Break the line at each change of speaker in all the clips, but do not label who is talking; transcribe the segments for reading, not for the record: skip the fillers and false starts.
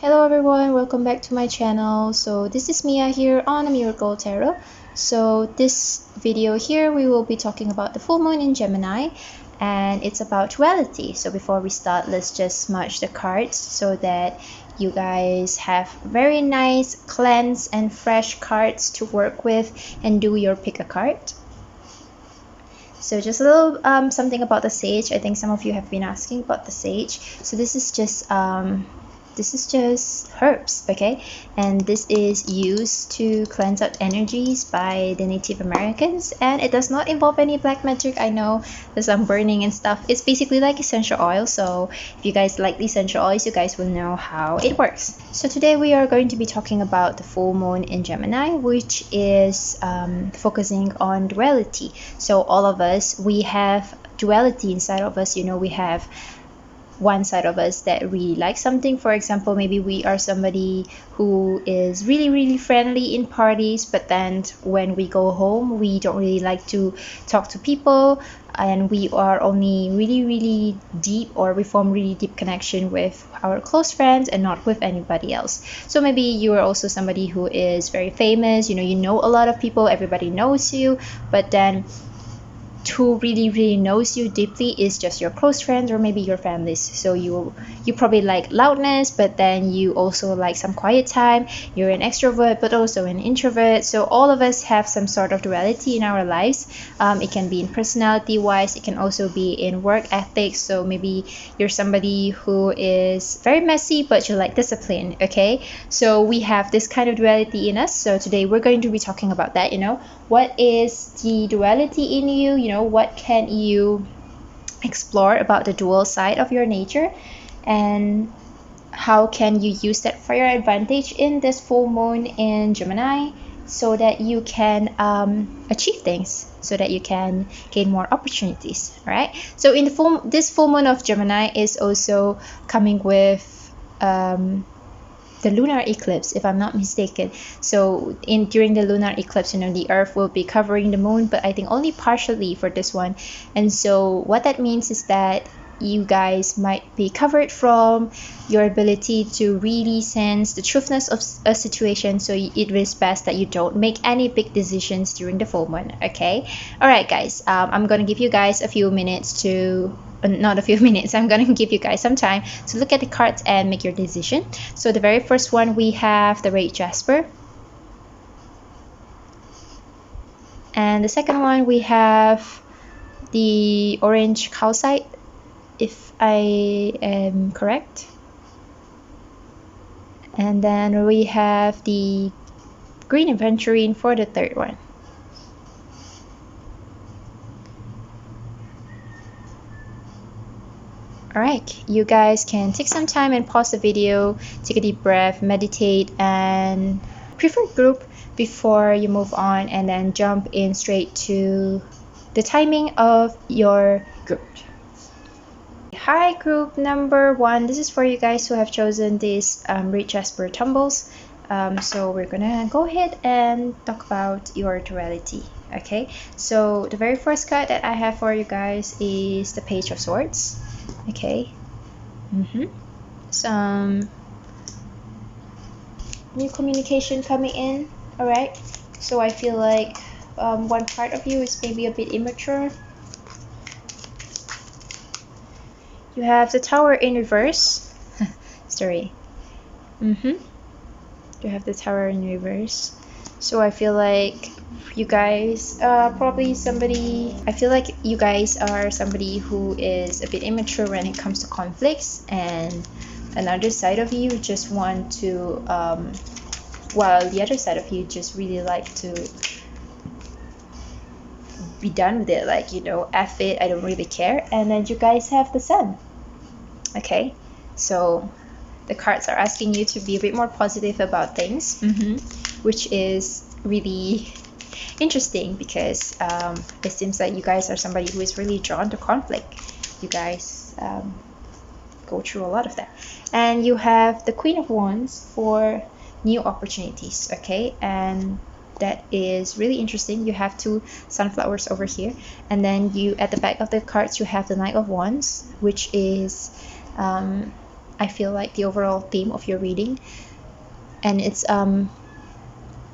Hello everyone, welcome back to my channel. So this is Mia here on A Miracle Tarot. So this video here we will be talking about the full moon in Gemini, and it's about duality. So before we start, let's just smudge the cards so that you guys have very nice cleansed and fresh cards to work with and do your pick a card. So just a little something about the sage. I think some of you have been asking about the sage. So this is just herbs, okay, and this is used to cleanse out energies by the Native Americans, and it does not involve any black magic. I know there's some burning and stuff. It's basically like essential oil, so if you guys like the essential oils, you guys will know how it works. So today we are going to be talking about the full moon in Gemini, which is focusing on duality. So all of us, we have duality inside of us. You know, we have one side of us that really likes something. For example, maybe we are somebody who is really friendly in parties, but then when we go home we don't really like to talk to people, and we are only really deep, or we form really deep connection with our close friends and not with anybody else. So maybe you are also somebody who is very famous, you know a lot of people, everybody knows you, but then who really knows you deeply is just your close friends or maybe your families. So you probably like loudness, but then you also like some quiet time. You're an extrovert but also an introvert. So all of us have some sort of duality in our lives. It can be in personality wise, it can also be in work ethics. So maybe you're somebody who is very messy but you like discipline, okay? So we have this kind of duality in us. So today we're going to be talking about that. What is the duality in you? What can you explore about the dual side of your nature, and how can you use that for your advantage in this full moon in Gemini, so that you can achieve things, so that you can gain more opportunities. All right, so in this full moon of Gemini is also coming with the lunar eclipse, if I'm not mistaken. So during the lunar eclipse, the earth will be covering the moon, but I think only partially for this one. And so what that means is that you guys might be covered from your ability to really sense the truthness of a situation. So it is best that you don't make any big decisions during the full moon, okay? All right, guys, I'm gonna give you guys a few minutes to not a few minutes, I'm gonna give you guys some time to look at the cards and make your decision. So the very first one, we have the red Jasper, and the second one we have the orange Calcite, if I am correct, and then we have the green Aventurine for the third one. Alright, you guys can take some time and pause the video, take a deep breath, meditate, and prefer group before you move on, and then jump in straight to the timing of your group. Hi, group number 1. This is for you guys who have chosen these red Jasper tumbles. So we're gonna go ahead and talk about your duality. Okay, so the very first card that I have for you guys is the Page of Swords. Okay, some new communication coming in. All right, so I feel like one part of you is maybe a bit immature. You have the Tower in reverse. Sorry. You have the Tower in reverse. So I feel like you guys probably somebody, I feel like you guys are somebody who is a bit immature when it comes to conflicts, and another side of you just want to while the other side of you just really like to be done with it, like, F it, I don't really care. And then you guys have the Sun. Okay, so the cards are asking you to be a bit more positive about things, which is really interesting, because it seems like you guys are somebody who is really drawn to conflict. You guys go through a lot of that. And you have the Queen of Wands for new opportunities, okay? And that is really interesting. You have 2 sunflowers over here, and then you, at the back of the cards, you have the Knight of Wands, which is I feel like the overall theme of your reading, and it's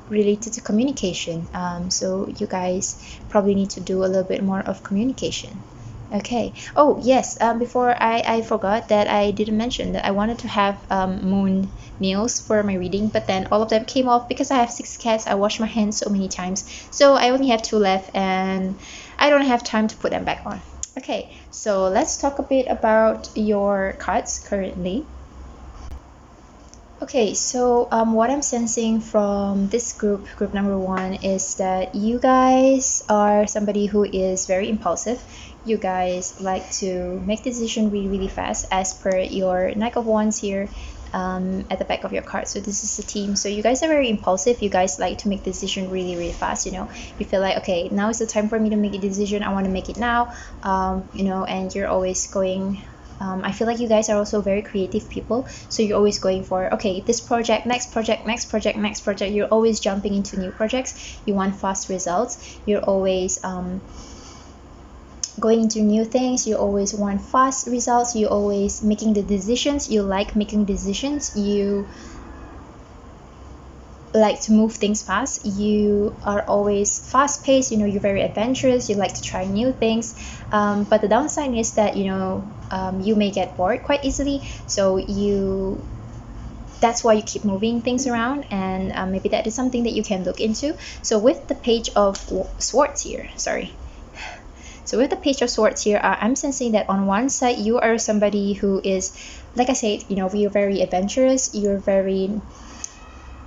related to communication. So you guys probably need to do a little bit more of communication. Okay. Oh yes. Before I forgot that I didn't mention that I wanted to have moon nails for my reading, but then all of them came off because I have 6 cats. I wash my hands so many times, so I only have 2 left, and I don't have time to put them back on. Okay, so let's talk a bit about your cards currently. Okay, so what I'm sensing from this group number 1, is that you guys are somebody who is very impulsive. You guys like to make decision really fast, as per your Knight of Wands here at the back of your card. So this is a team. So you guys are very impulsive. You guys like to make decision really fast. You know, you feel like, okay, now is the time for me to make a decision. I want to make it now. You know, and you're always going. I feel like you guys are also very creative people, so you're always going for, okay, this project, next project, next project, next project. You're always jumping into new projects. You want fast results. You're always going into new things. You always want fast results. You always making the decisions. You like making decisions. You like to move things fast. You are always fast paced. You know, you're very adventurous. You like to try new things, but the downside is that, you know, you may get bored quite easily, so that's why you keep moving things around, and maybe that is something that you can look into. So with the Page of Swords here, so with the Page of Swords here, I'm sensing that on one side you are somebody who is, like I said, you know, you're very adventurous.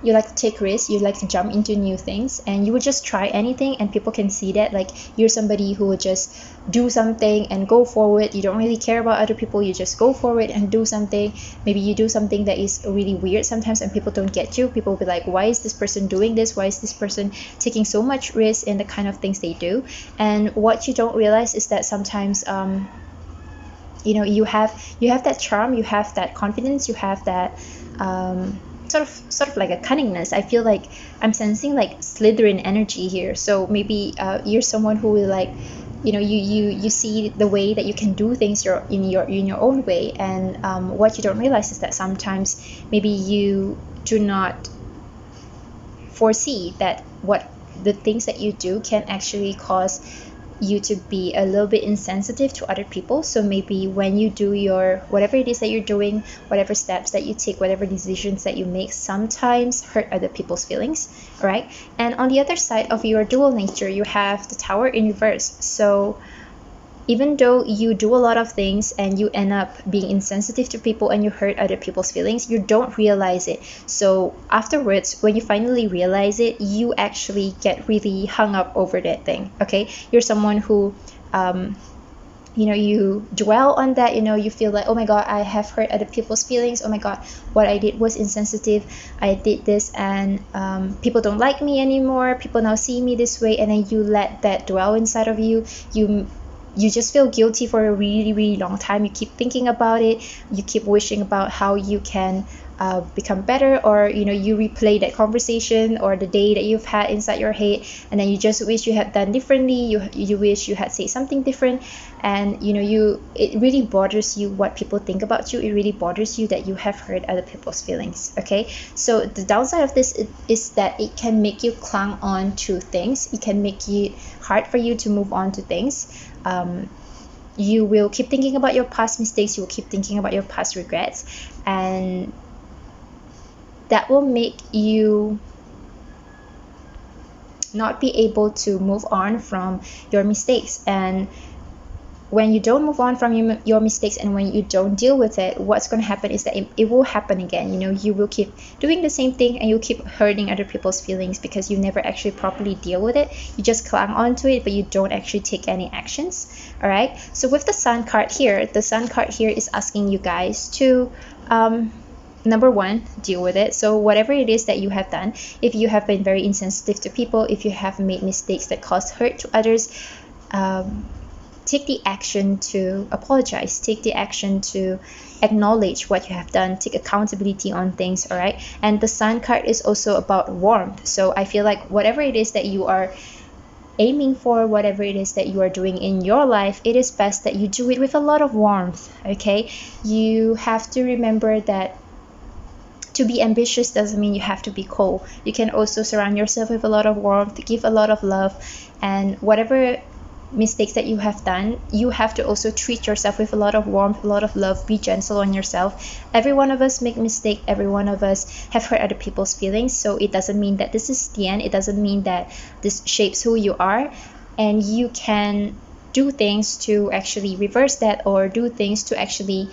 You like to take risks, you like to jump into new things, and you would just try anything, and people can see that, like, you're somebody who would just do something and go forward. You don't really care about other people. You just go forward and do something. Maybe you do something that is really weird sometimes, and people don't get you. People will be like, why is this person doing this? Why is this person taking so much risk in the kind of things they do? And what you don't realize is that sometimes you know, you have that charm, you have that confidence, you have that sort of like a cunningness. I feel like I'm sensing like Slytherin energy here. So maybe you're someone who will, like, you know, you see the way that you can do things in your own way, and what you don't realize is that sometimes maybe you do not foresee that what the things that you do can actually cause you to be a little bit insensitive to other people. So maybe when you do your whatever it is that you're doing, whatever steps that you take, whatever decisions that you make, sometimes hurt other people's feelings, right? And on the other side of your dual nature, you have the Tower in reverse. So even though you do a lot of things and you end up being insensitive to people and you hurt other people's feelings, you don't realize it. So afterwards, when you finally realize it, you actually get really hung up over that thing. Okay, you're someone who you know, you dwell on that. You know, you feel like, oh my god, I have hurt other people's feelings. Oh my god, what I did was insensitive. I did this, and people don't like me anymore. People now see me this way, and then you let that dwell inside of you. You just feel guilty for a really long time. You keep thinking about it. You keep wishing about how you can become better, or, you know, you replay that conversation or the day that you've had inside your head, and then you just wish you had done differently. You wish you had said something different, and, you know, it really bothers you what people think about you. It really bothers you that you have hurt other people's feelings. Okay, so the downside of this is that it can make you cling on to things. It can make it hard for you to move on to things. You will keep thinking about your past mistakes. You will keep thinking about your past regrets, and that will make you not be able to move on from your mistakes. And when you don't move on from your mistakes, and when you don't deal with it, what's going to happen is that it will happen again. You know, you will keep doing the same thing, and you'll keep hurting other people's feelings because you never actually properly deal with it. You just cling on to it, but you don't actually take any actions. All right, so with the Sun card here, the Sun card here is asking you guys to number one, deal with it. So whatever it is that you have done, if you have been very insensitive to people, if you have made mistakes that cause hurt to others, take the action to apologize. Take the action to acknowledge what you have done. Take accountability on things. All right, and the Sun card is also about warmth. So I feel like whatever it is that you are aiming for whatever it is that you are doing in your life, it is best that you do it with a lot of warmth. Okay, you have to remember that to be ambitious doesn't mean you have to be cold. You can also surround yourself with a lot of warmth, give a lot of love, and whatever mistakes that you have done, you have to also treat yourself with a lot of warmth, a lot of love. Be gentle on yourself. Every one of us make mistakes. Every one of us have hurt other people's feelings. So it doesn't mean that this is the end. It doesn't mean that this shapes who you are. And you can do things to actually reverse that, or do things to actually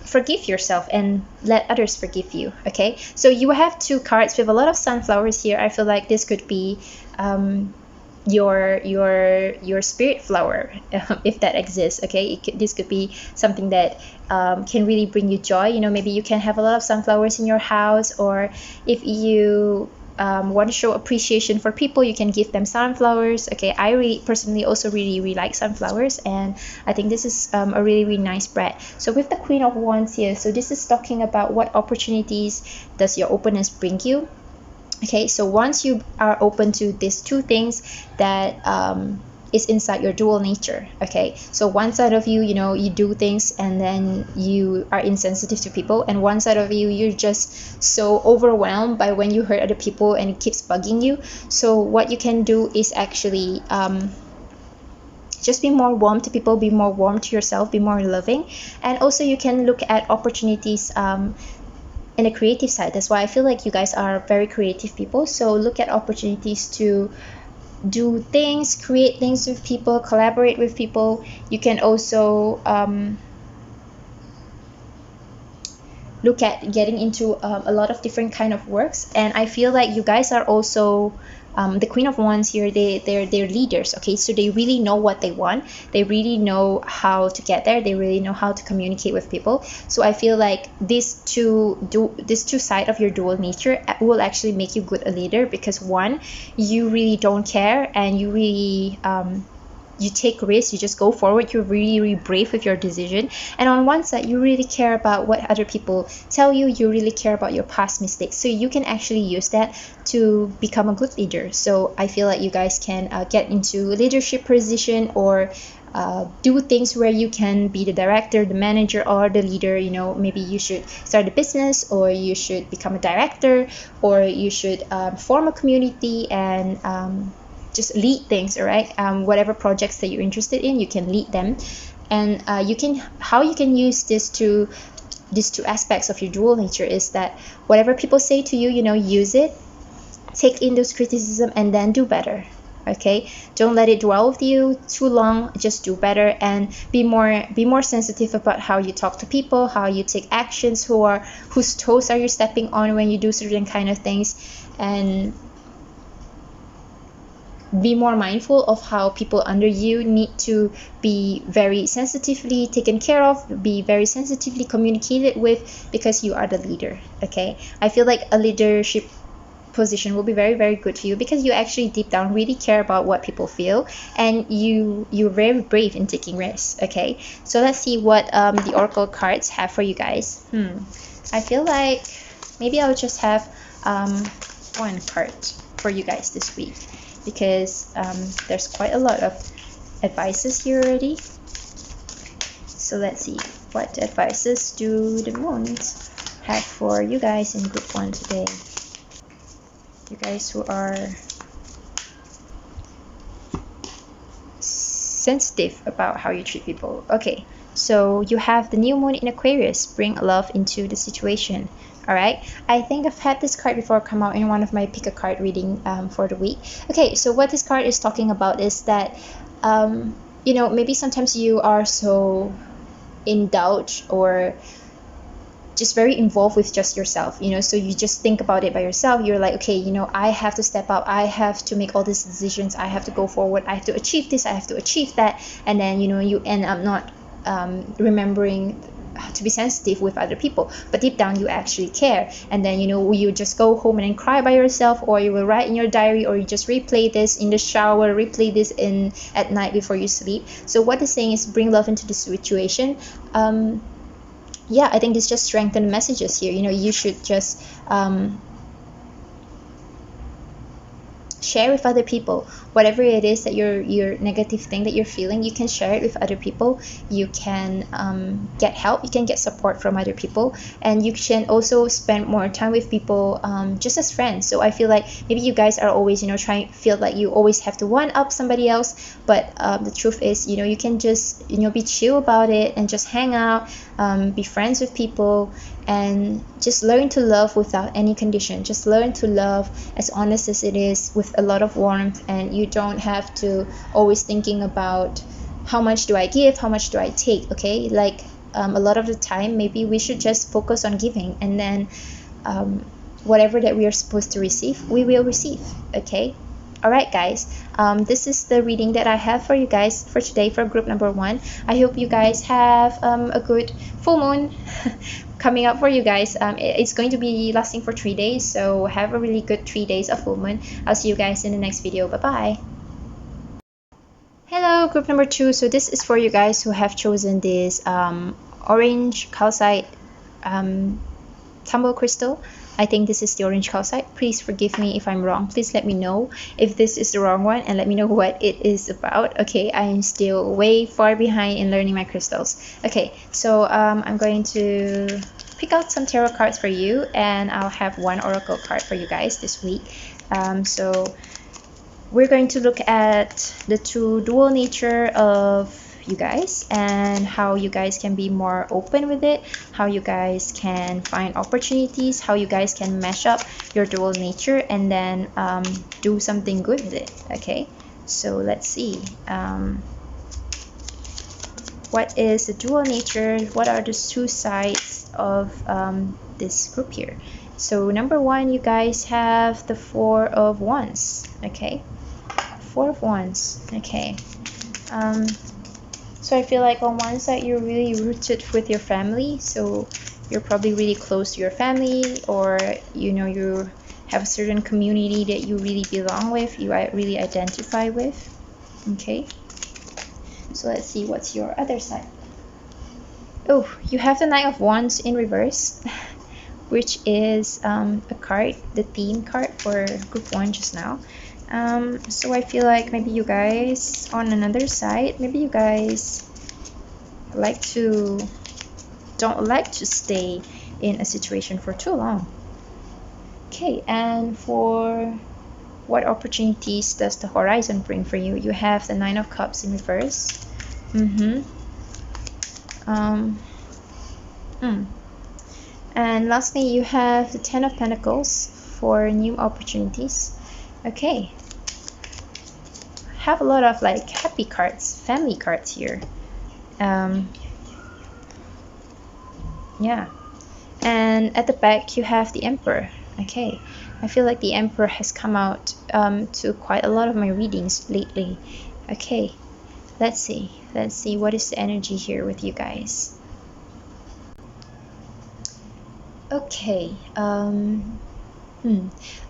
forgive yourself and let others forgive you. Okay, so you have two cards with a lot of sunflowers here. I feel like this could be your spirit flower, if that exists. Okay, this could be something that can really bring you joy. You know, maybe you can have a lot of sunflowers in your house, or if you want to show appreciation for people, you can give them sunflowers. Okay, I really personally also really like sunflowers, and I think this is a really nice spread. So with the Queen of Wands here, so this is talking about what opportunities does your openness bring you. Okay, so once you are open to these two things that is inside your dual nature. Okay, so one side of you, you know, you do things and then you are insensitive to people, and one side of you, you're just so overwhelmed by when you hurt other people and it keeps bugging you. So what you can do is actually just be more warm to people, be more warm to yourself, be more loving. And also you can look at opportunities in a creative side. That's why I feel like you guys are very creative people. So look at opportunities to do things, create things with people, collaborate with people. You can also look at getting into a lot of different kind of works. And I feel like you guys are also the Queen of Wands here, they're leaders. Okay, so they really know what they want, they really know how to get there, they really know how to communicate with people. So I feel like this two side of your dual nature will actually make you good a leader, because one, you really don't care, and you really you take risks, you just go forward, you're really brave with your decision. And on one side, you really care about what other people tell you, you really care about your past mistakes, so you can actually use that to become a good leader. So I feel like you guys can get into a leadership position, or do things where you can be the director, the manager, or the leader. You know, maybe you should start a business, or you should become a director, or you should form a community and just lead things. All right, whatever projects that you're interested in, you can lead them. And how you can use these two aspects of your dual nature is that whatever people say to you, you know, use it, take in those criticism, and then do better. Okay, don't let it dwell with you too long, just do better, and be more sensitive about how you talk to people, how you take actions, whose toes are you stepping on when you do certain kind of things. And be more mindful of how people under you need to be very sensitively taken care of, be very sensitively communicated with, because you are the leader. Okay, I feel like a leadership position will be very good for you, because you actually deep down really care about what people feel, and you're very brave in taking risks. Okay, so let's see what the oracle cards have for you guys. I feel like maybe I'll just have one card for you guys this week, because there's quite a lot of advices here already. So let's see, what advices do the moons have for you guys in group 1 today? You guys who are sensitive about how you treat people. Okay, so you have the new moon in Aquarius, bring love into the situation. All right, I think I've had this card before come out in one of my pick a card reading for the week. Okay, so what this card is talking about is that you know, maybe sometimes you are so in doubt, or just very involved with just yourself, you know, so you just think about it by yourself. You're like, okay, you know, I have to step up, I have to make all these decisions, I have to go forward, I have to achieve this, I have to achieve that. And then, you know, you end up not remembering to be sensitive with other people, but deep down you actually care. And then, you know, you just go home and then cry by yourself, or you will write in your diary, or you just replay this in the shower, replay this at night before you sleep. So what it's saying is bring love into the situation. Yeah, I think this just strengthen messages here. You know, you should just share with other people whatever it is that your negative thing that you're feeling. You can share it with other people. You can get help, you can get support from other people, and you can also spend more time with people just as friends. So I feel like maybe you guys are always, you know, trying, feel like you always have to one up somebody else, but the truth is, you know, you can just, you know, be chill about it and just hang out, be friends with people, and just learn to love without any condition. Just learn to love as honest as it is, with a lot of warmth, and you don't have to always thinking about how much do I give, how much do I take. Okay, like a lot of the time maybe we should just focus on giving, and then whatever that we are supposed to receive, we will receive. Okay. Alright guys, this is the reading that I have for you guys for today for group number 1. I hope you guys have a good full moon coming up for you guys. It's going to be lasting for 3 days, so have a really good 3 days of full moon. I'll see you guys in the next video. Bye bye. Hello group number 2. So this is for you guys who have chosen this orange calcite tumble crystal. I think this is the orange calcite. Please forgive me if I'm wrong. Please let me know if this is the wrong one, and let me know what it is about. Okay, I am still way far behind in learning my crystals. Okay, so I'm going to pick out some tarot cards for you, and I'll have one oracle card for you guys this week. So we're going to look at the two dual nature of you guys, and how you guys can be more open with it, how you guys can find opportunities, how you guys can mesh up your dual nature, and then do something good with it. Okay, so let's see, what is the dual nature, what are the two sides of this group here. So number 1, you guys have the 4 of Wands. Okay, 4 of Wands. Okay, so I feel like on one side you're really rooted with your family, so you're probably really close to your family, or you know, you have a certain community that you really belong with, you really identify with. Okay, so let's see what's your other side. Oh, you have the Knight of Wands in reverse, which is a card, the theme card for group 1 just now. So I feel like maybe you guys on another side, maybe you guys don't like to stay in a situation for too long. Okay, and for what opportunities does the horizon bring for you? You have the 9 of Cups in reverse. And lastly, you have the 10 of Pentacles for new opportunities. Okay, have a lot of like happy cards, family cards here. Yeah, and at the back you have the Emperor. Okay, I feel like the Emperor has come out to quite a lot of my readings lately. Okay, let's see what is the energy here with you guys. Okay,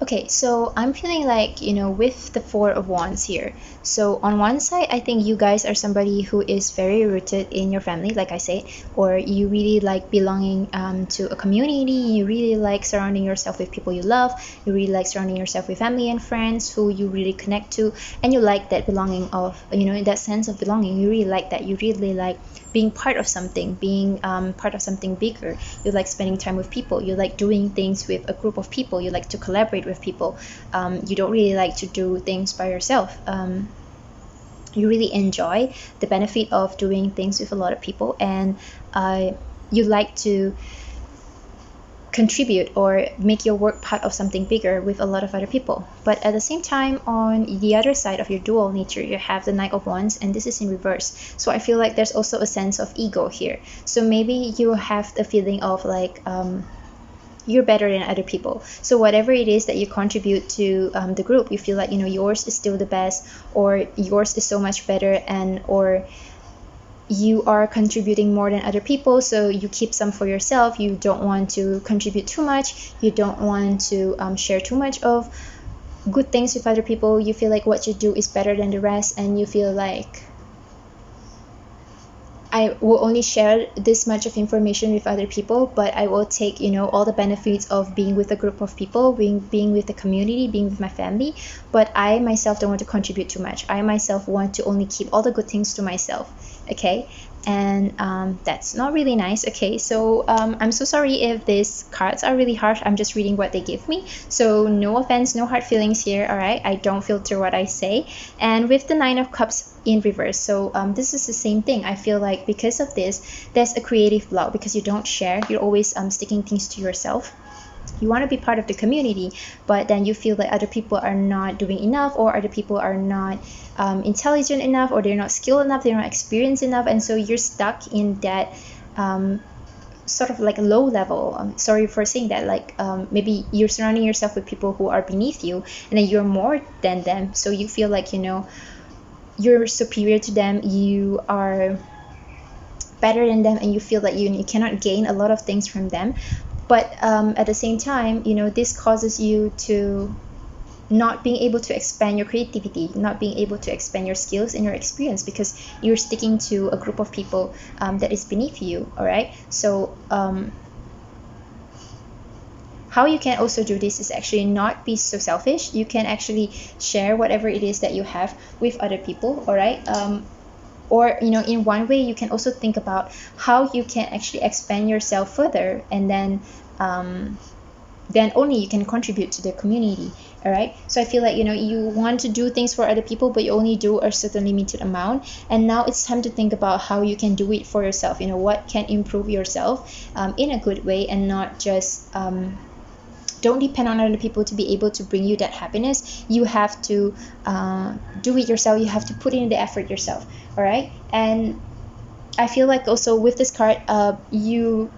okay, so I'm feeling like, you know, with the 4 of Wands here, so on one side I think you guys are somebody who is very rooted in your family, like I say, or you really like belonging to a community, you really like surrounding yourself with people you love, you really like surrounding yourself with family and friends who you really connect to, and you like that belonging of, you know, that sense of belonging. You really like that, you really like being part of something, being part of something bigger. You like spending time with people, you like doing things with a group of people, you like to collaborate with people. You don't really like to do things by yourself. You really enjoy the benefit of doing things with a lot of people, and you like to contribute or make your work part of something bigger with a lot of other people. But at the same time, on the other side of your dual nature, you have the Knight of Wands, and this is in reverse. So I feel like there's also a sense of ego here. So maybe you have the feeling of like you're better than other people. So whatever it is that you contribute to the group, you feel like, you know, yours is still the best, or yours is so much better, and or you are contributing more than other people, so you keep some for yourself. You don't want to contribute too much, you don't want to share too much of good things with other people. You feel like what you do is better than the rest, and you feel like I will only share this much of information with other people, but I will take, you know, all the benefits of being with a group of people, being with the community, being with my family. But I myself don't want to contribute too much. I myself want to only keep all the good things to myself. Okay. And that's not really nice. Okay, so I'm so sorry if these cards are really harsh. I'm just reading what they give me, so no offense, no hard feelings here. All right, I don't filter what I say. And with the Nine of Cups in reverse, so this is the same thing. I feel like because of this, there's a creative block because you don't share. You're always sticking things to yourself. You want to be part of the community, but then you feel that other people are not doing enough, or other people are not intelligent enough, or they're not skilled enough, they're not experienced enough, and so you're stuck in that sort of like low level. Sorry for saying that, like maybe you're surrounding yourself with people who are beneath you, and then you're more than them, so you feel like, you know, you're superior to them, you are better than them, and you feel that you cannot gain a lot of things from them. But at the same time, you know, this causes you to not being able to expand your creativity, not being able to expand your skills and your experience, because you're sticking to a group of people that is beneath you. All right, so how you can also do this is actually not be so selfish. You can actually share whatever it is that you have with other people. All right, or, you know, in one way you can also think about how you can actually expand yourself further, and then only you can contribute to the community. All right, so I feel like, you know, you want to do things for other people, but you only do a certain limited amount, and now it's time to think about how you can do it for yourself. You know, what can improve yourself in a good way, and not just don't depend on other people to be able to bring you that happiness. You have to do it yourself. You have to put in the effort yourself. All right, and I feel like also with this card, you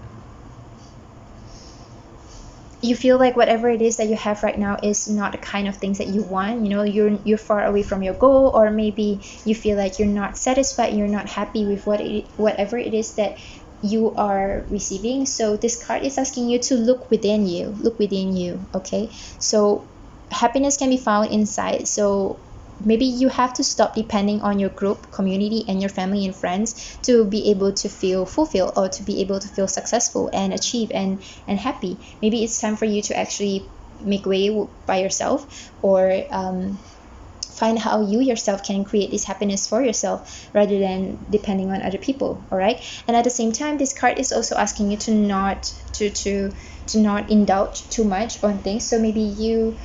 feel like whatever it is that you have right now is not the kind of things that you want. You know, you're far away from your goal, or maybe you feel like you're not satisfied, you're not happy with whatever it is that you are receiving. So this card is asking you to look within you. Okay, so happiness can be found inside. So maybe you have to stop depending on your group, community, and your family and friends to be able to feel fulfilled, or to be able to feel successful and achieve and happy. Maybe it's time for you to actually make way by yourself, or find how you yourself can create this happiness for yourself rather than depending on other people. All right, and at the same time, this card is also asking you to not indulge too much on things. So maybe you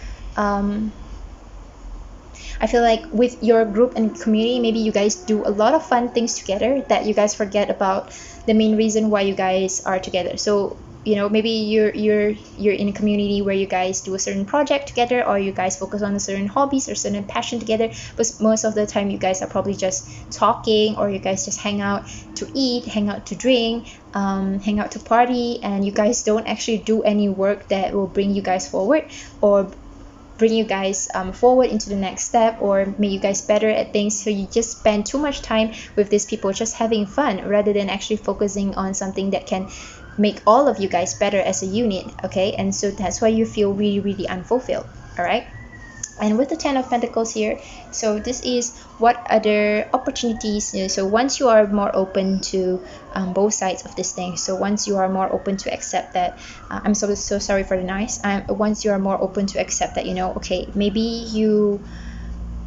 I feel like with your group and community, maybe you guys do a lot of fun things together that you guys forget about the main reason why you guys are together. So, you know, maybe you're in a community where you guys do a certain project together, or you guys focus on a certain hobbies or certain passion together, but most of the time you guys are probably just talking, or you guys just hang out to eat, hang out to drink, hang out to party, and you guys don't actually do any work that will bring you guys forward, or bring you guys forward into the next step, or make you guys better at things. So you just spend too much time with these people just having fun, rather than actually focusing on something that can make all of you guys better as a unit. Okay, and so that's why you feel really, really unfulfilled. All right, and with the Ten of Pentacles here, so this is what other opportunities. So once you are more open to both sides of this thing, so once you are more open to accept that, I'm so sorry for the noise. Once you are more open to accept that, you know, okay, maybe you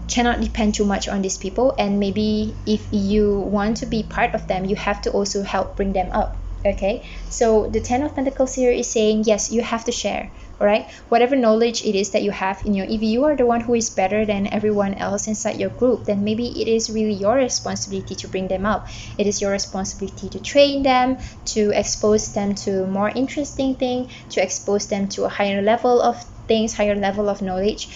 cannot depend too much on these people, and maybe if you want to be part of them, you have to also help bring them up. Okay, so the Ten of Pentacles here is saying, yes, you have to share. All right, whatever knowledge it is that you have, you know, if you are the one who is better than everyone else inside your group, then maybe it is really your responsibility to bring them up. It is your responsibility to train them, to expose them to more interesting things, to expose them to a higher level of things, higher level of knowledge,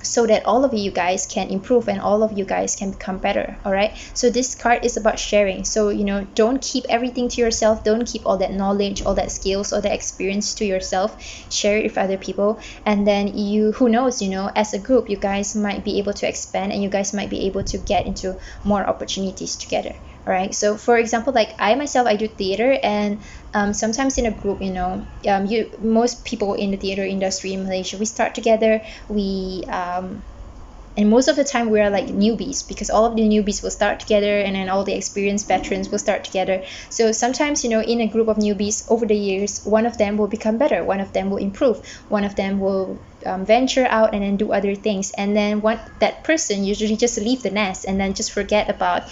so that all of you guys can improve and all of you guys can become better. All right, so this card is about sharing. So, you know, don't keep everything to yourself. Don't keep all that knowledge, all that skills, all that experience to yourself. Share it with other people, and then who knows, you know, as a group you guys might be able to expand, and you guys might be able to get into more opportunities together. All right, so for example, like I myself, I do theater, and sometimes in a group, you know, most people in the theater industry in Malaysia, we start together, we and most of the time we are like newbies, because all of the newbies will start together and then all the experienced veterans will start together. So sometimes, you know, in a group of newbies over the years, one of them will become better, one of them will improve, one of them will venture out and then do other things, and then that person usually just leave the nest and then just forget about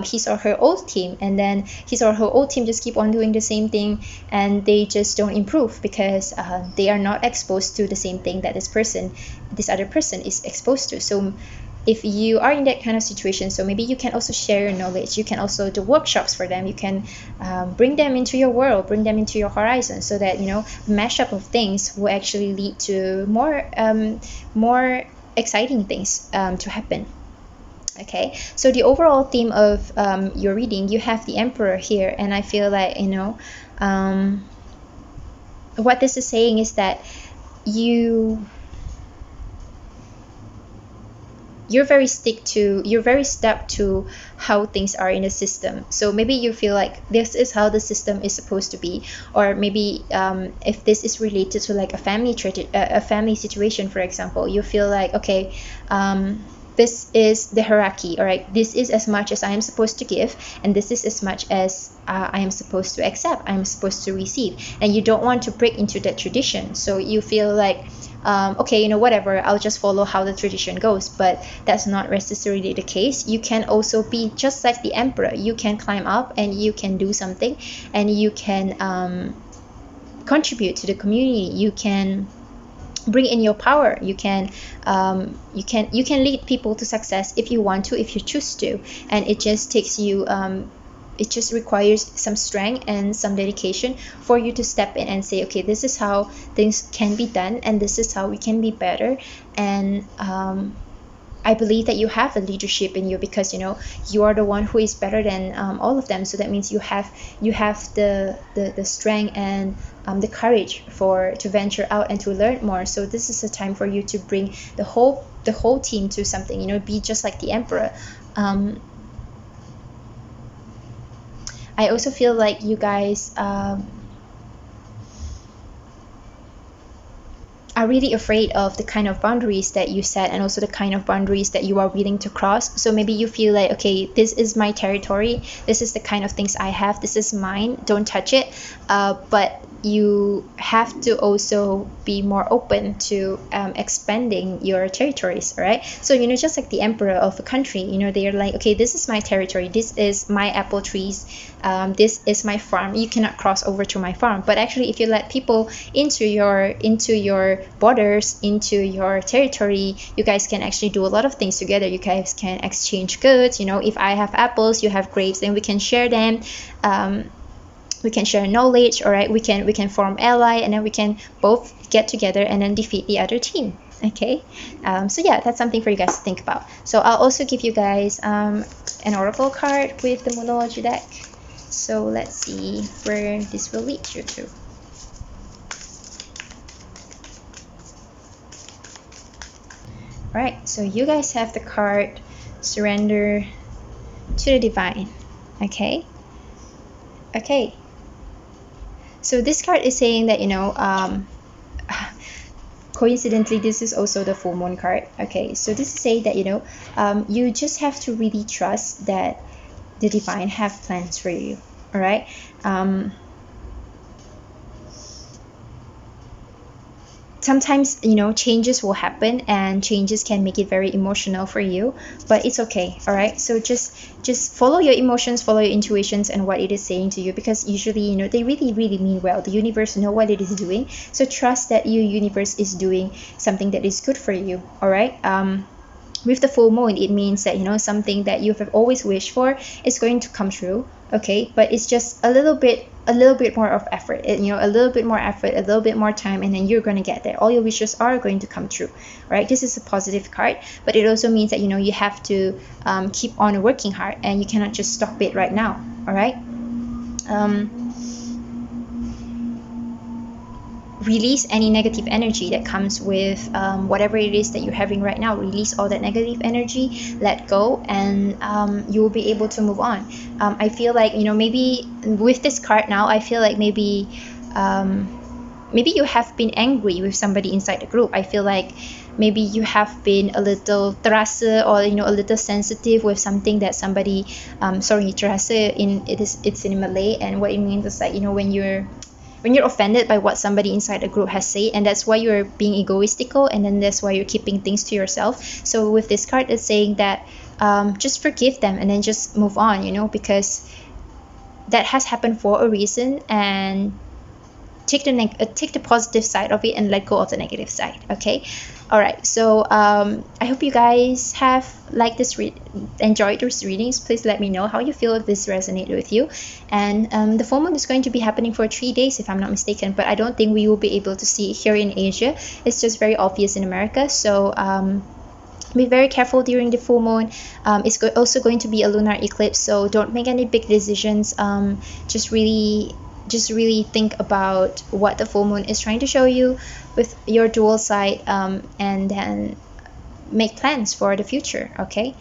his or her old team, and then his or her old team just keep on doing the same thing, and they just don't improve because they are not exposed to the same thing that this other person is exposed to. So if you are in that kind of situation, so maybe you can also share your knowledge, you can also do workshops for them, you can bring them into your world, bring them into your horizon, so that, you know, mashup of things will actually lead to more exciting things to happen. Okay, so the overall theme of your reading, you have the Emperor here, and I feel like, you know, what this is saying is that you're very stuck to how things are in the system. So maybe you feel like this is how the system is supposed to be, or maybe if this is related to like a family situation, for example, you feel like, okay, this is the hierarchy, all right, this is as much as I am supposed to give, and this is as much as I am supposed to accept, I am supposed to receive, and you don't want to break into that tradition. So you feel like, okay, you know, whatever, I'll just follow how the tradition goes. But that's not necessarily the case. You can also be just like the Emperor. You can climb up and you can do something, and you can contribute to the community. You can bring in your power. You can lead people to success if you want to, if you choose to, and it just takes you it just requires some strength and some dedication for you to step in and say, okay, this is how things can be done, and this is how we can be better. And I believe that you have the leadership in you, because, you know, you are the one who is better than all of them. So that means you have the strength and the courage to venture out and to learn more. So this is a time for you to bring the whole team to something, you know, be just like the Emperor. I also feel like you guys are really afraid of the kind of boundaries that you set, and also the kind of boundaries that you are willing to cross. So maybe you feel like, okay, this is my territory, this is the kind of things I have, this is mine, don't touch it. But you have to also be more open to expanding your territories, right? So, you know, just like the emperor of a country, you know, they are like, okay, this is my territory, this is my apple trees, this is my farm, you cannot cross over to my farm. But actually, if you let people into your borders, into your territory, you guys can actually do a lot of things together. You guys can exchange goods. You know, if I have apples, you have grapes, then we can share them. We can share knowledge, all right? We can form ally, and then we can both get together and then defeat the other team. Okay, so yeah, that's something for you guys to think about. So I'll also give you guys an oracle card with the Moonology deck. So let's see where this will lead you to. Right, so you guys have the card Surrender to the Divine. Okay, so this card is saying that, you know, coincidentally, this is also the full moon card. Okay, so this is saying that, you know, you just have to really trust that the divine have plans for you. All right. Sometimes, you know, changes will happen, and changes can make it very emotional for you, but it's okay. All right, so just follow your emotions, follow your intuitions and what it is saying to you, because usually, you know, they really mean well. The universe know what it is doing, so trust that your universe is doing something that is good for you. All right. With the full moon, it means that, you know, something that you have always wished for is going to come true. Okay, but it's just a little bit more of effort, you know, a little bit more effort, a little bit more time, and then you're going to get there. All your wishes are going to come true. Right, this is a positive card, but it also means that, you know, you have to keep on working hard, and you cannot just stop it right now. All right. Release any negative energy that comes with whatever it is that you're having right now. Release all that negative energy, let go, and you will be able to move on. I feel like, you know, maybe with this card now, I feel like maybe maybe you have been angry with somebody inside the group. I feel like maybe you have been a little terasa, or a little sensitive with something that somebody sorry, terasa it's in Malay, and what it means is like, when you're offended by what somebody inside the group has said, and that's why you're being egoistical, and then that's why you're keeping things to yourself. So with this card, it's saying that just forgive them and then just move on, because that has happened for a reason, and take the positive side of it and let go of the negative side. Okay, all right, so I hope you guys have liked this enjoyed these readings. Please let me know how you feel, if this resonated with you. And the full moon is going to be happening for 3 days, if I'm not mistaken, but I don't think we will be able to see it here in Asia. It's just very obvious in America. So be very careful during the full moon. It's also going to be a lunar eclipse, so don't make any big decisions. Just really think about what the full moon is trying to show you with your dual side, and then make plans for the future. Okay,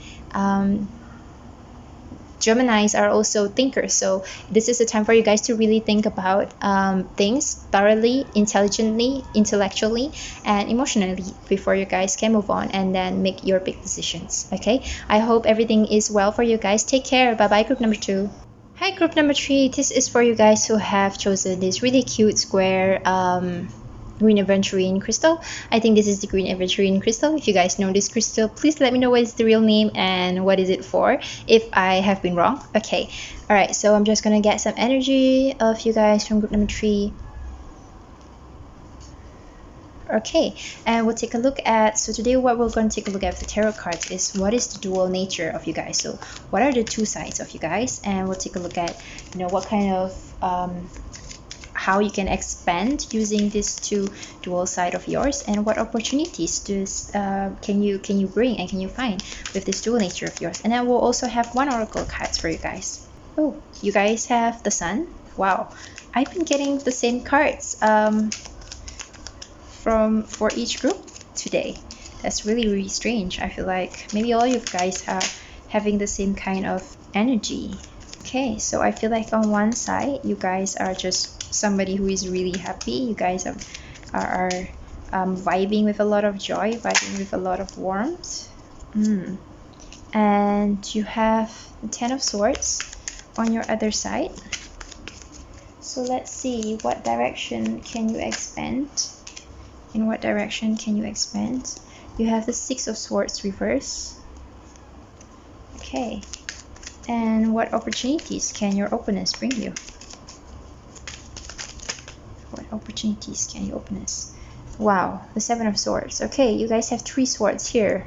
Geminis are also thinkers, so this is a time for you guys to really think about things thoroughly, intelligently, intellectually, and emotionally before you guys can move on and then make your big decisions. Okay, I hope everything is well for you guys. Take care. Bye bye, group number 2. Hi, group number 3. This is for you guys who have chosen this really cute square green aventurine crystal. I think this is the green aventurine crystal. If you guys know this crystal, please let me know what is the real name and what is it for, if I have been wrong. Okay, all right, so I'm just gonna get some energy of you guys from group number 3. Okay, and we'll take a look at, so today what we're going to take a look at with the tarot cards is what is the dual nature of you guys. So what are the two sides of you guys, and we'll take a look at what kind of how you can expand using this two dual side of yours, and what opportunities can you bring and can you find with this dual nature of yours. And then we'll also have one oracle cards for you guys. Oh, you guys have the Sun. Wow, I've been getting the same cards for each group today. That's really strange. I feel like maybe all you guys are having the same kind of energy. Okay, so I feel like on one side you guys are just somebody who is really happy. You guys are vibing with a lot of joy, vibing with a lot of warmth. And you have the 10 of Swords on your other side. So let's see, what direction can you expand? In what direction can you expand? You have the 6 of Swords reverse. Okay, and what opportunities can your openness bring you? What opportunities can your openness? Wow, the 7 of Swords. Okay, you guys have 3 swords here.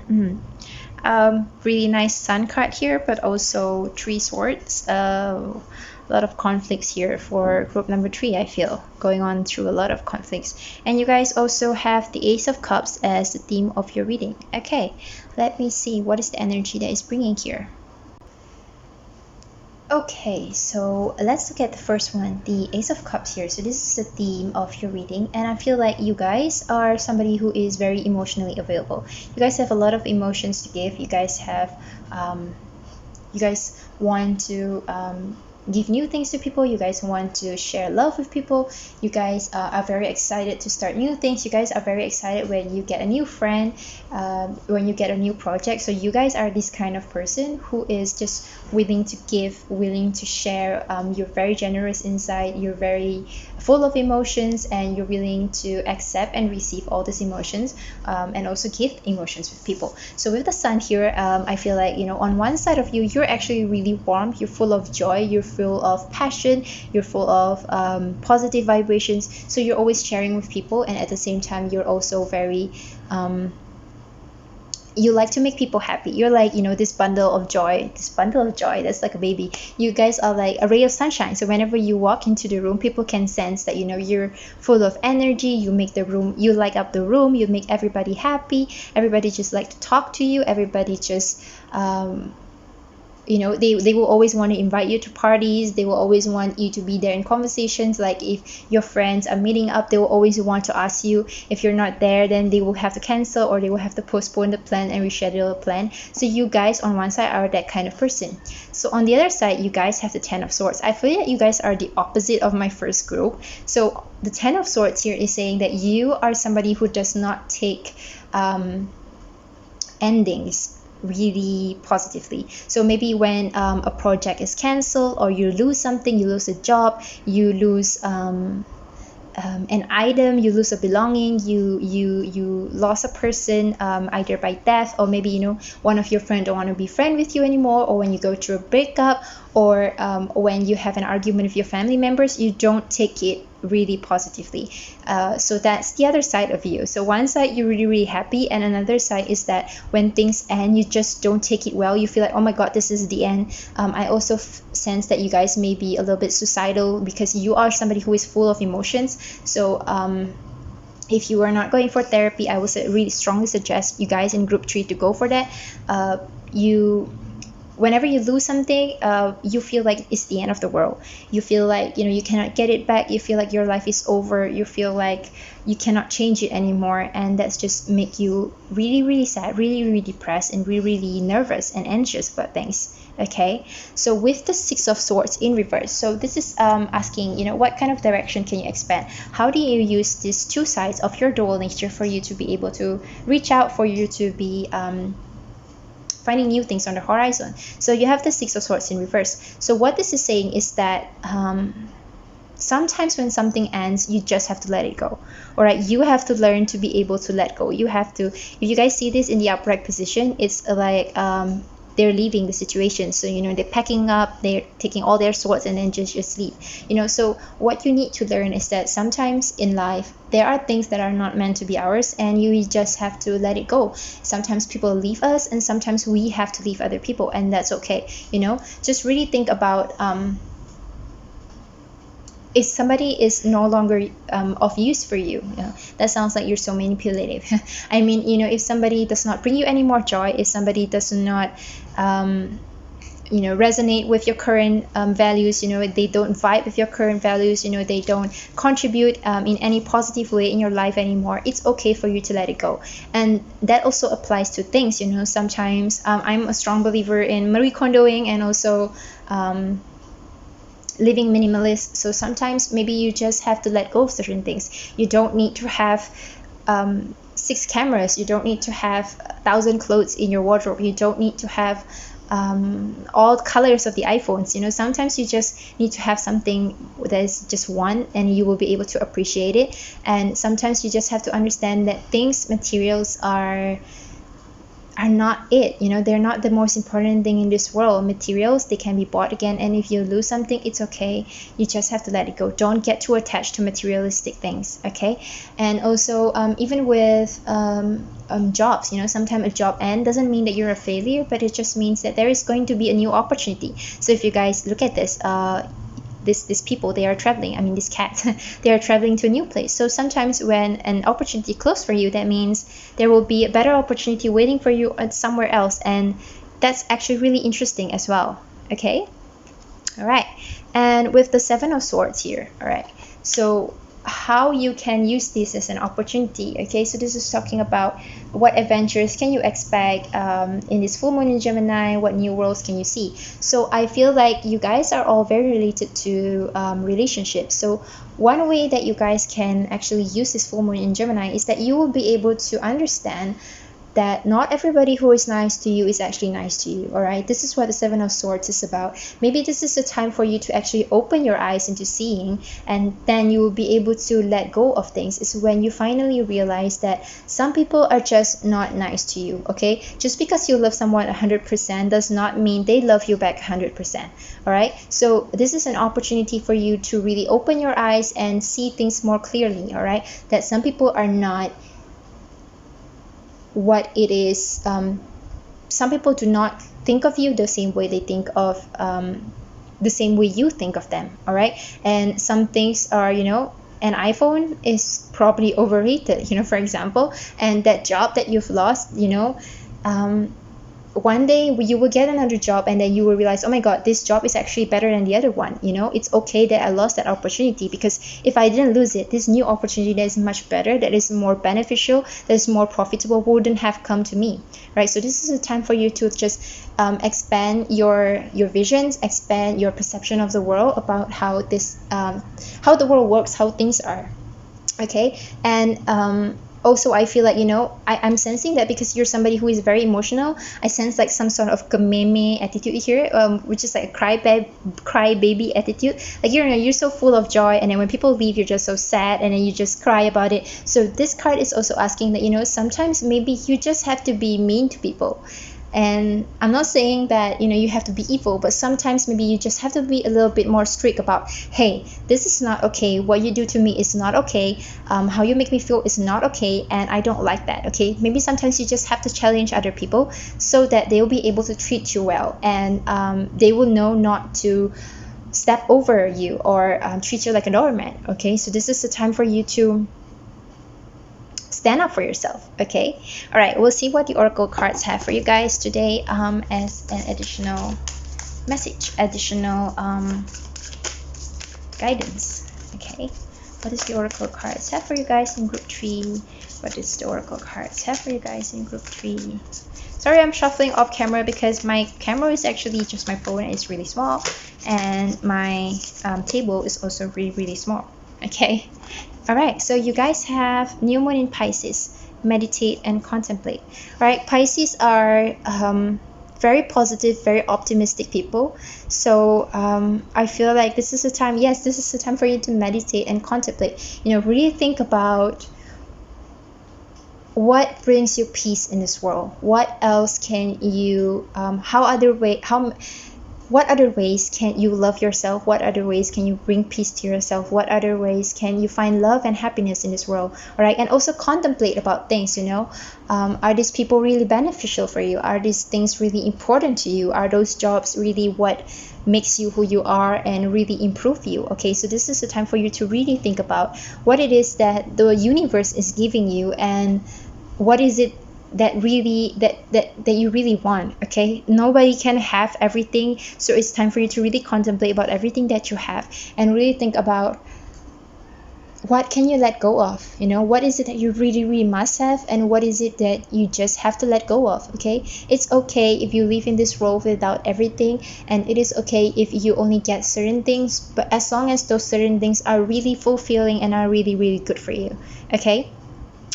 Really nice Sun card here, but also 3 swords. A lot of conflicts here for group number 3. I feel going on through a lot of conflicts, and you guys also have the Ace of Cups as the theme of your reading. Okay, let me see what is the energy that is bringing here. Okay, so let's look at the first one, the Ace of Cups here. So this is the theme of your reading, and I feel like you guys are somebody who is very emotionally available. You guys have a lot of emotions to give. You guys have you guys want to give new things to people. You guys want to share love with people. You guys are very excited to start new things. You guys are very excited when you get a new friend, when you get a new project. So you guys are this kind of person who is just willing to give, willing to share. You're very generous inside. You're very full of emotions, and you're willing to accept and receive all these emotions, and also give emotions with people. So with the Sun here, I feel like on one side of you, you're actually really warm. You're full of joy. You're full of passion. You're full of positive vibrations. So you're always sharing with people, and at the same time, you're also very you like to make people happy. You're like, this bundle of joy, that's like a baby. You guys are like a ray of sunshine. So whenever you walk into the room, people can sense that you're full of energy. You make the room, you light up the room, you make everybody happy. Everybody just like to talk to you. Everybody just you know, they will always want to invite you to parties. They will always want you to be there in conversations. Like if your friends are meeting up, they will always want to ask you. If you're not there, then they will have to cancel, or they will have to postpone the plan and reschedule a plan. So you guys on one side are that kind of person. So on the other side, you guys have the Ten of Swords. I feel that you guys are the opposite of my first group. So the Ten of Swords here is saying that you are somebody who does not take endings really positively. So maybe when a project is cancelled, or you lose something, you lose a job, you lose an item, you lose a belonging, you lost a person, either by death, or maybe, you know, one of your friends don't want to be friend with you anymore, or when you go through a breakup, or when you have an argument with your family members, you don't take it really positively. So that's the other side of you. So one side you're really, really happy, and another side is that when things end, you just don't take it well. You feel like, oh my god, this is the end. I also sense that you guys may be a little bit suicidal, because you are somebody who is full of emotions. So if you are not going for therapy, I would really strongly suggest you guys in group 3 to go for that. Whenever you lose something, you feel like it's the end of the world. You feel like, you know, you cannot get it back. You feel like your life is over. You feel like you cannot change it anymore, and that's just make you really, really sad, really, really depressed, and really, really nervous and anxious about things. Okay, so with the Six of Swords in reverse, so this is asking, you know, what kind of direction can you expand? How do you use these two sides of your dual nature for you to be able to reach out, for you to be finding new things on the horizon? So you have the Six of Swords in reverse. So what this is saying is that sometimes when something ends, you just have to let it go. All right, you have to learn to be able to let go. You have to, if you guys see this in the upright position, it's like they're leaving the situation. So, you know, they're packing up, they're taking all their swords and then just leave. You know, so what you need to learn is that sometimes in life there are things that are not meant to be ours, and you just have to let it go. Sometimes people leave us, and sometimes we have to leave other people, and that's okay. You know, just really think about if somebody is no longer of use for you, you know, that sounds like you're so manipulative. I mean, you know, if somebody does not bring you any more joy, if somebody does not you know, resonate with your current values, you know, they don't vibe with your current values, you know, they don't contribute in any positive way in your life anymore, it's okay for you to let it go. And that also applies to things, you know. Sometimes I'm a strong believer in Marie Kondoing, and also living minimalist. So sometimes maybe you just have to let go of certain things. You don't need to have 6 cameras. You don't need to have 1,000 clothes in your wardrobe. You don't need to have all colors of the iPhones. You know, sometimes you just need to have something that is just one, and you will be able to appreciate it. And sometimes you just have to understand that things, materials are not it. You know, they're not the most important thing in this world. Materials, they can be bought again, and if you lose something, it's okay. You just have to let it go. Don't get too attached to materialistic things. Okay. And also even with jobs, you know, sometimes a job end doesn't mean that you're a failure, but it just means that there is going to be a new opportunity. So if you guys look at this, these people, they are traveling, I mean these cats they are traveling to a new place. So sometimes when an opportunity closes for you, that means there will be a better opportunity waiting for you at somewhere else, and that's actually really interesting as well. Okay, all right. And with the Seven of Swords here, all right, so how you can use this as an opportunity. Okay, so this is talking about what adventures can you expect in this full moon in Gemini, what new worlds can you see. So I feel like you guys are all very related to relationships. So one way that you guys can actually use this full moon in Gemini is that you will be able to understand that not everybody who is nice to you is actually nice to you. All right, this is what the Seven of Swords is about. Maybe this is the time for you to actually open your eyes into seeing, and then you will be able to let go of things. Is when you finally realize that some people are just not nice to you. Okay, just because you love someone 100% does not mean they love you back 100%. All right, so this is an opportunity for you to really open your eyes and see things more clearly. All right, that some people are not what it is. Some people do not think of you the same way they think of the same way you think of them. All right, and some things are, you know, an iPhone is probably overrated, you know, for example, and that job that you've lost, you know, one day you will get another job, and then you will realize, oh my god, this job is actually better than the other one. You know, it's okay that I lost that opportunity, because if I didn't lose it, this new opportunity that is much better, that is more beneficial, that is more profitable, wouldn't have come to me, right? So this is a time for you to just expand your visions, expand your perception of the world, about how this how the world works, how things are. Okay. And also, I feel like, you know, I'm sensing that because you're somebody who is very emotional, I sense like some sort of gememe attitude here, which is like a cry baby attitude. Like, you know, you're so full of joy, and then when people leave, you're just so sad, and then you just cry about it. So this card is also asking that, you know, sometimes maybe you just have to be mean to people. And I'm not saying that, you know, you have to be evil, but sometimes maybe you just have to be a little bit more strict about, hey, this is not okay, what you do to me is not okay, how you make me feel is not okay, and I don't like that. Okay, maybe sometimes you just have to challenge other people so that they'll be able to treat you well, and they will know not to step over you or treat you like a doormat. Okay, so this is the time for you to stand up for yourself. Okay, all right, we'll see what the oracle cards have for you guys today, as an additional message, additional guidance. Okay, what does the oracle cards have for you guys in group 3? What does the oracle cards have for you guys in group 3? Sorry, I'm shuffling off camera because my camera is actually just my phone. It's really small, and my table is also really small. Okay. All right, so you guys have new moon in Pisces, meditate and contemplate. All right, Pisces are very positive, very optimistic people. So I feel like this is a time, yes, this is the time for you to meditate and contemplate. You know, really think about what brings you peace in this world. What else can you, what other ways can you love yourself? What other ways can you bring peace to yourself? What other ways can you find love and happiness in this world? All right, and also contemplate about things, you know. Are these people really beneficial for you? Are these things really important to you? Are those jobs really what makes you who you are and really improve you? Okay, so this is the time for you to really think about what it is that the universe is giving you, and what is it that really that you really want. Okay, nobody can have everything, so it's time for you to really contemplate about everything that you have, and really think about what can you let go of. You know, what is it that you really must have, and what is it that you just have to let go of. Okay, it's okay if you live in this world without everything, and it is okay if you only get certain things, but as long as those certain things are really fulfilling and are really good for you. Okay.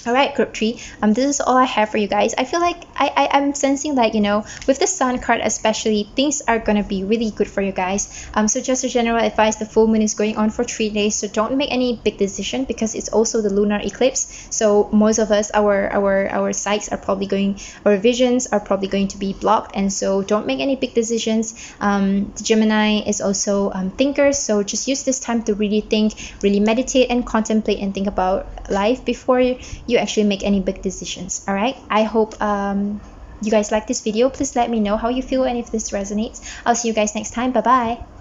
All right, group 3, this is all I have for you guys. I feel like I'm sensing like, you know, with the sun card especially, things are gonna be really good for you guys. So just a general advice, the full moon is going on for 3 days, so don't make any big decision, because it's also the lunar eclipse. So most of us, our sights are probably going, our visions are probably going to be blocked, and so don't make any big decisions. The Gemini is also thinkers, so just use this time to really think, really meditate and contemplate and think about life before you actually make any big decisions. All right, I hope you guys like this video. Please let me know how you feel and if this resonates. I'll see you guys next time. Bye bye.